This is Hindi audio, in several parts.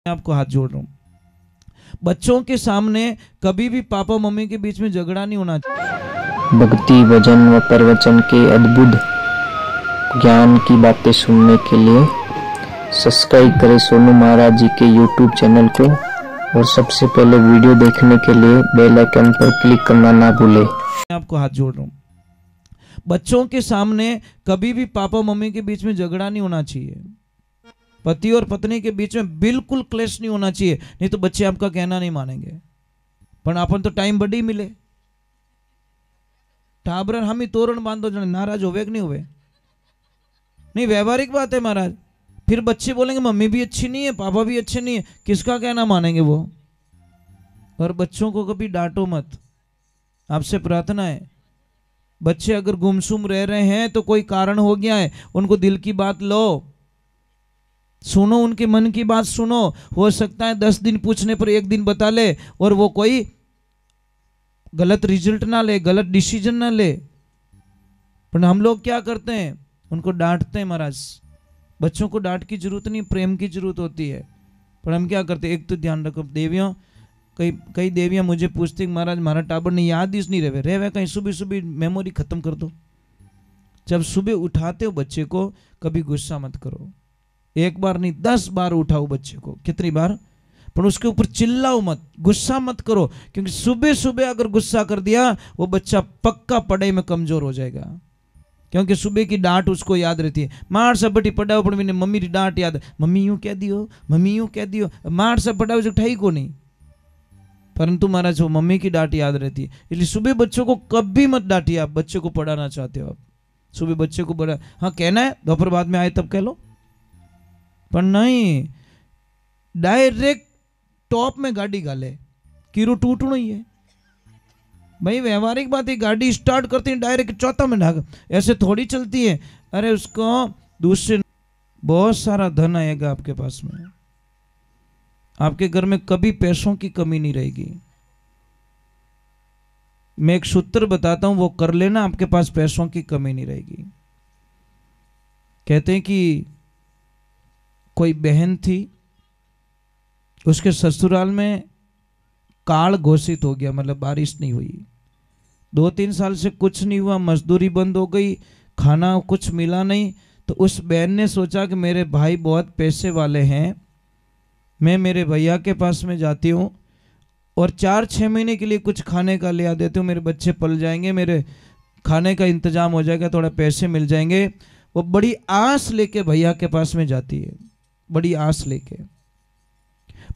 आपको हाथ जोड़ रहा हूं, बच्चों के सामने कभी भी पापा मम्मी के बीच में झगड़ा नहीं होना चाहिए। भक्ति भजन व प्रवचन के अद्भुत ज्ञान की बातें सुनने के लिए सब्सक्राइब करें सोनू महाराज जी के YouTube चैनल को और सबसे पहले वीडियो देखने के लिए बेल आइकन पर क्लिक करना ना भूलें। आपको हाथ जोड़ रहा हूं, बच्चों के सामने कभी भी पापा मम्मी के बीच में झगड़ा नहीं होना चाहिए। पति और पत्नी के बीच में बिल्कुल क्लेश नहीं होना चाहिए, नहीं तो बच्चे आपका कहना नहीं मानेंगे। पर अपन तो टाइम बड़ी मिले, टाबरन हम ही तोरण बांधो जने नाराज होवे कि नहीं होवे, नहीं व्यवहारिक बात है महाराज। फिर बच्चे बोलेंगे मम्मी भी अच्छी नहीं है पापा भी अच्छे नहीं है, किसका कहना मानेंगे वो। और बच्चों को कभी डांटो मत, आपसे प्रार्थना है। बच्चे अगर गुमसुम रह रहे हैं तो कोई कारण हो गया है, उनको दिल की बात लो, सुनो, उनके मन की बात सुनो। हो सकता है 10 दिन पूछने पर 1 दिन बता ले और वो कोई गलत रिजल्ट ना ले, गलत डिसीजन ना ले। पर हम लोग क्या करते हैं, उनको डांटते हैं। महाराज बच्चों को डांट की जरूरत नहीं, प्रेम की जरूरत होती है। पर हम क्या करते हैं, एक तो ध्यान रखो देवियों, कई देवियां मुझे पूछती महाराज हमारा टाबर नहीं याद ही नहीं रहे कहीं सुबह सुबह मेमोरी खत्म कर दो। जब सुबह उठाते हो बच्चे को कभी गुस्सा मत करो, 1 बार नहीं 10 बार उठाओ बच्चे को, कितनी बार, पर उसके ऊपर चिल्लाओ मत, गुस्सा मत करो। क्योंकि सुबह सुबह अगर गुस्सा कर दिया वो बच्चा पक्का पढ़ाई में कमजोर हो जाएगा। क्योंकि सुबह की डांट उसको याद रहती है। मार सब बटी पढ़ाओ पर मैंने मम्मी की डांट याद, मम्मी यूं कह दियो, मम्मी यूं कह दियो, मार सब पढ़ाओ जो उठाई को नहीं, परंतु महाराज वो मम्मी की डांट याद रहती है। इसलिए सुबह बच्चों को कभी मत डांटिए। आप बच्चे को पढ़ाना चाहते हो, आप सुबह बच्चे को पढ़ा, हाँ कहना है दोपहर बाद में आए तब कह लो, पर नहीं डायरेक्ट टॉप में गाड़ी गाले कीरो टूटना ही है भाई। व्यवहारिक बात है, गाड़ी स्टार्ट करती है डायरेक्ट चौथा में ढाक, ऐसे थोड़ी चलती है। अरे उसको दूसरे बहुत सारा धन आएगा आपके पास में, आपके घर में कभी पैसों की कमी नहीं रहेगी। मैं एक सूत्र बताता हूं, वो कर लेना, आपके पास पैसों की कमी नहीं रहेगी। कहते हैं कि कोई बहन थी, उसके ससुराल में काल घोषित हो गया, मतलब बारिश नहीं हुई, 2-3 साल से कुछ नहीं हुआ, मजदूरी बंद हो गई, खाना कुछ मिला नहीं। तो उस बहन ने सोचा कि मेरे भाई बहुत पैसे वाले हैं, मैं मेरे भैया के पास में जाती हूँ और 4-6 महीने के लिए कुछ खाने का ले आ देती हूँ, मेरे बच्चे पल जाएंगे, मेरे खाने का इंतजाम हो जाएगा, थोड़ा पैसे मिल जाएंगे। वो बड़ी आस लेके भैया के पास में जाती है, बड़ी आस लेके।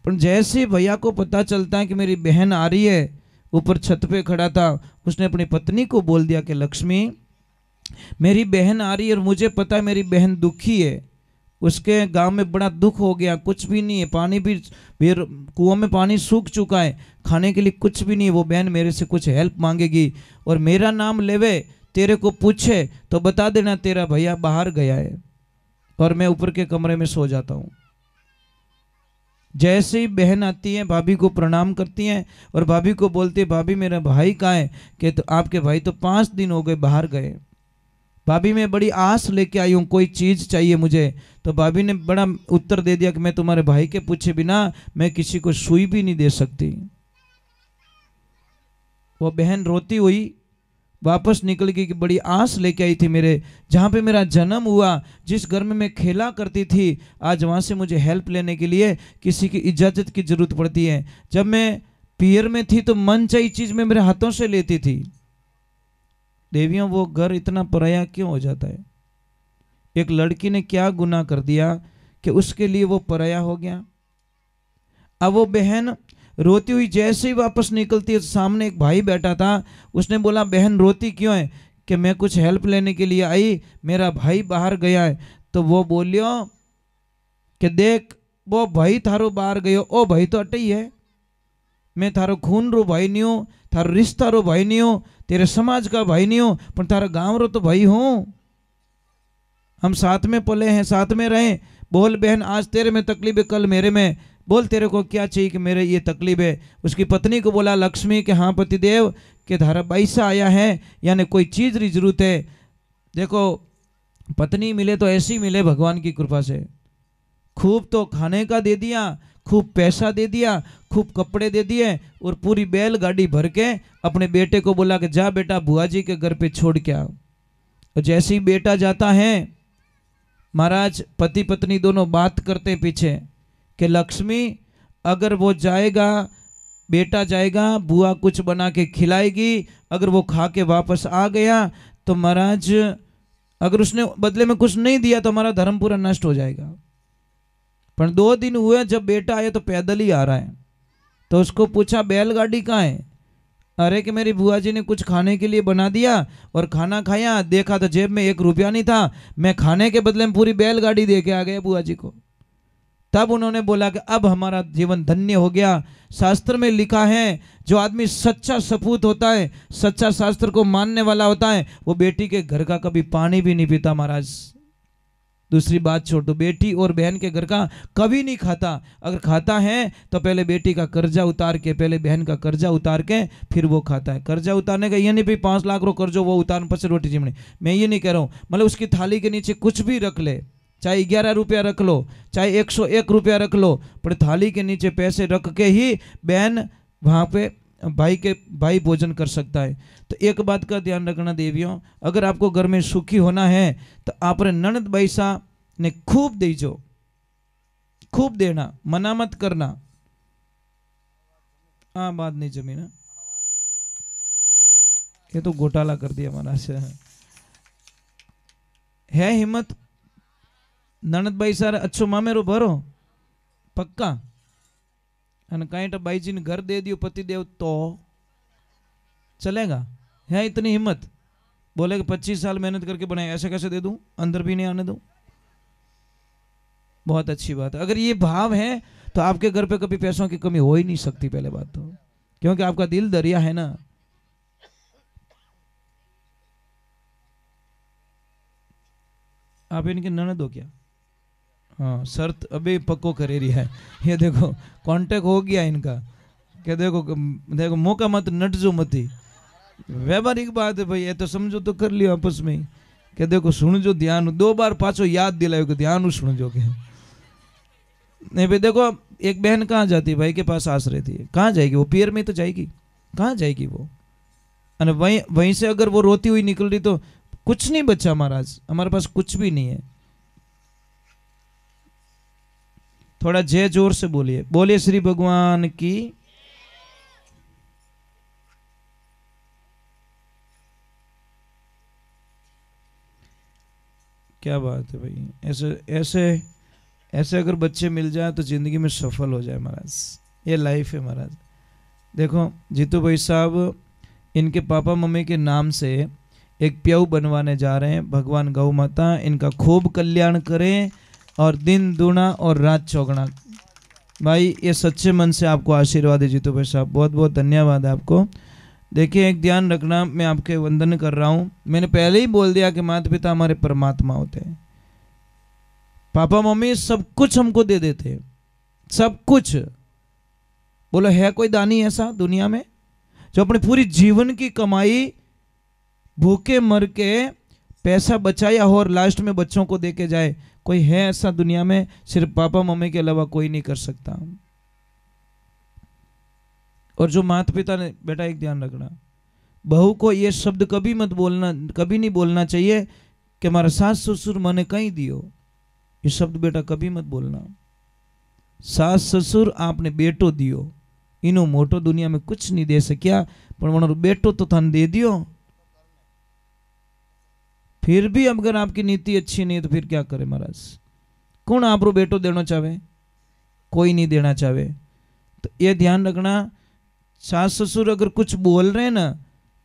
पर जैसे भैया को पता चलता है कि मेरी बहन आ रही है, ऊपर छत पे खड़ा था, उसने अपनी पत्नी को बोल दिया कि लक्ष्मी मेरी बहन आ रही है और मुझे पता है मेरी बहन दुखी है, उसके गांव में बड़ा दुख हो गया, कुछ भी नहीं है, पानी भी कुआं में पानी सूख चुका है, खाने के लिए कुछ भी नहीं है, वो बहन मेरे से कुछ हेल्प मांगेगी और मेरा नाम लेवे, तेरे को पूछे तो बता देना तेरा भैया बाहर गया है और मैं ऊपर के कमरे में सो जाता हूँ। जैसे ही बहन आती है भाभी को प्रणाम करती हैं और भाभी को बोलती है भाभी मेरा भाई कहाँ है, कि तो आपके भाई तो 5 दिन हो गए बाहर गए। भाभी मैं बड़ी आस लेके आई हूँ, कोई चीज़ चाहिए मुझे। तो भाभी ने बड़ा उत्तर दे दिया कि मैं तुम्हारे भाई के पूछे बिना मैं किसी को सुई भी नहीं दे सकती। वो बहन रोती हुई वापस निकल गई कि बड़ी आस लेके आई थी, मेरे जहाँ पे मेरा जन्म हुआ, जिस घर में मैं खेला करती थी, आज वहाँ से मुझे हेल्प लेने के लिए किसी की इजाज़त की ज़रूरत पड़ती है। जब मैं पियर में थी तो मन चाहिए चीज़ मैं मेरे हाथों से लेती थी। देवियों वो घर इतना पराया क्यों हो जाता है? एक लड़की ने क्या गुनाह कर दिया कि उसके लिए वो पराया हो गया। अब वो बहन रोती हुई जैसे ही वापस निकलती है, सामने एक भाई बैठा था, उसने बोला बहन रोती क्यों है? कि मैं कुछ हेल्प लेने के लिए आई, मेरा भाई बाहर गया है। तो वो बोलियो कि देख वो भाई थारो बाहर गयो, ओ भाई तो अटे ही है, मैं थारो खून रो भाई नहीं हूँ, थारो रिश्ता रो भाई नहीं हूँ, तेरे समाज का भाई नहीं हूँ, पर तारा गांव रो तो भाई हूँ, हम साथ में पले हैं, साथ में रहें। बोल बहन आज तेरे में तकलीफ है, कल मेरे में, बोल तेरे को क्या चाहिए कि मेरे ये तकलीफ है। उसकी पत्नी को बोला लक्ष्मी कि हाँ पतिदेव कि धारा पैसा आया है, यानी कोई चीज़ की जरूरत है। देखो पत्नी मिले तो ऐसी मिले भगवान की कृपा से, खूब तो खाने का दे दिया, खूब पैसा दे दिया, खूब कपड़े दे दिए और पूरी बैलगाड़ी भर के अपने बेटे को बोला कि जा बेटा बुआ जी के घर पे छोड़ के आओ। और जैसे ही बेटा जाता है, महाराज पति पत्नी दोनों बात करते पीछे कि लक्ष्मी अगर वो जाएगा, बेटा जाएगा, बुआ कुछ बना के खिलाएगी, अगर वो खा के वापस आ गया तो महाराज अगर उसने बदले में कुछ नहीं दिया तो हमारा धर्म पूरा नष्ट हो जाएगा। पर 2 दिन हुए, जब बेटा आया तो पैदल ही आ रहा है। तो उसको पूछा बैलगाड़ी कहाँ है? अरे कि मेरी बुआ जी ने कुछ खाने के लिए बना दिया और खाना खाया, देखा तो जेब में 1 रुपया नहीं था, मैं खाने के बदले में पूरी बैलगाड़ी दे के आ गया बुआ जी को। तब उन्होंने बोला कि अब हमारा जीवन धन्य हो गया। शास्त्र में लिखा है जो आदमी सच्चा सपूत होता है, सच्चा शास्त्र को मानने वाला होता है, वो बेटी के घर का कभी पानी भी नहीं पीता महाराज। दूसरी बात छोड़ दो, बेटी और बहन के घर का कभी नहीं खाता। अगर खाता है तो पहले बेटी का कर्जा उतार के, पहले बहन का कर्जा उतार के फिर वो खाता है। कर्जा उतारने का ये नहीं भाई 5 लाख रो कर्जो वो उतार पछ रोटी जिमनी, मैं ये नहीं कह रहा हूँ। मतलब उसकी थाली के नीचे कुछ भी रख ले, चाहे 11 रुपया रख लो, चाहे 101 रुपया रख लो, पर थाली के नीचे पैसे रख के ही बहन वहाँ पे भाई भोजन कर सकता है। तो एक बात का ध्यान रखना देवियों, अगर आपको घर में सुखी होना है तो आप ननद बैसा ने खूब दीजो, खूब देना, मना मत करना। हाँ बात नहीं जमी ना, ये तो घोटाला कर दिया हमारा से। है हिम्मत ननद भाई सारे अच्छो मामेरो भरो पक्का, અને કાંઈ તો બાઈજીને घर दे दियो पति देव तो चलेगा? है इतनी हिम्मत? बोले कि 25 साल मेहनत करके बनाए, ऐसे कैसे दे दूं, अंदर भी नहीं आने दूं? बहुत अच्छी बात है। अगर ये भाव है तो आपके घर पे कभी पैसों की कमी हो ही नहीं सकती, पहले बात तो, क्योंकि आपका दिल दरिया है ना। आप इनके ननद हो क्या? हाँ, शर्त अभी पक्को करे रही है। ये देखो कांटेक्ट हो गया इनका कि देखो मौका मत नटजो मती। व्यवहारिक बात है भाई, ये तो समझो तो कर लियो आपस में कि देखो सुनजो ध्यान, 2 बार पाछो याद दिलायो कि ध्यान सुनजो के नहीं भाई। देखो एक बहन कहाँ जाती, भाई के पास आस रहती है, कहाँ जाएगी वो? पियर में तो जाएगी, कहाँ जाएगी वो? और वहीं से अगर वो रोती हुई निकल रही तो कुछ नहीं बचा महाराज, हमारे पास कुछ भी नहीं है। थोड़ा जय जोर से बोलिए, बोलिए श्री भगवान की। क्या बात है भाई, ऐसे ऐसे ऐसे अगर बच्चे मिल जाए तो जिंदगी में सफल हो जाए महाराज। ये लाइफ है महाराज। देखो जीतू भाई साहब इनके पापा मम्मी के नाम से एक प्याऊ बनवाने जा रहे हैं। भगवान गौ माता इनका खूब कल्याण करें और दिन दूना और रात चौगुना। भाई ये सच्चे मन से आपको आशीर्वाद है जीतू भाई साहब, बहुत बहुत धन्यवाद है आपको। देखिए एक ध्यान रखना, मैं आपके वंदन कर रहा हूँ। मैंने पहले ही बोल दिया कि माता पिता हमारे परमात्मा होते हैं। पापा मम्मी सब कुछ हमको दे देते हैं, सब कुछ। बोलो है कोई दानी ऐसा दुनिया में जो अपनी पूरी जीवन की कमाई भूखे मर के पैसा बचाया हो और लास्ट में बच्चों को दे के जाए? कोई है ऐसा दुनिया में? सिर्फ पापा मम्मी के अलावा कोई नहीं कर सकता। और जो माता पिता ने, बेटा एक ध्यान रखना, बहू को ये शब्द कभी मत बोलना, कभी नहीं बोलना चाहिए कि हमारा सास ससुर मने कहीं दियो। ये शब्द बेटा कभी मत बोलना। सास ससुर आपने बेटो दियो, इनो मोटो दुनिया में कुछ नहीं दे सक्या, पर वनो बेटो तो थाने दे दियो। फिर भी अगर आपकी नीति अच्छी नहीं है तो फिर क्या करे महाराज? कौन आप रो बेटो देना चाहे? कोई नहीं देना चाहे। तो ये ध्यान रखना, सास ससुर अगर कुछ बोल रहे हैं ना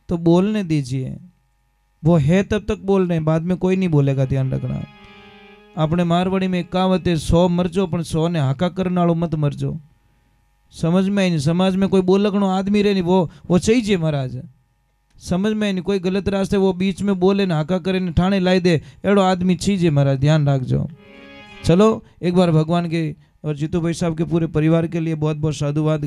तो बोलने दीजिए, वो है तब तक बोल रहे हैं, बाद में कोई नहीं बोलेगा। ध्यान रखना। अपने मारवाड़ी में कहावत है 100 मरजो पण 100 ने हाका करने वालों मत मरजो। समझ में आई नहीं? समाज में कोई बोलकनो आदमी रहे नहीं, वो चाहिए महाराज। समझ में नहीं? कोई गलत रास्ते वो बीच में बोले ना हाका करे ने ठाणे लाई दे, एड़ो आदमी चीजे महाराज, ध्यान रखजो। चलो एक बार भगवान के और जीतू भाई साहब के पूरे परिवार के लिए बहुत बहुत साधुवाद।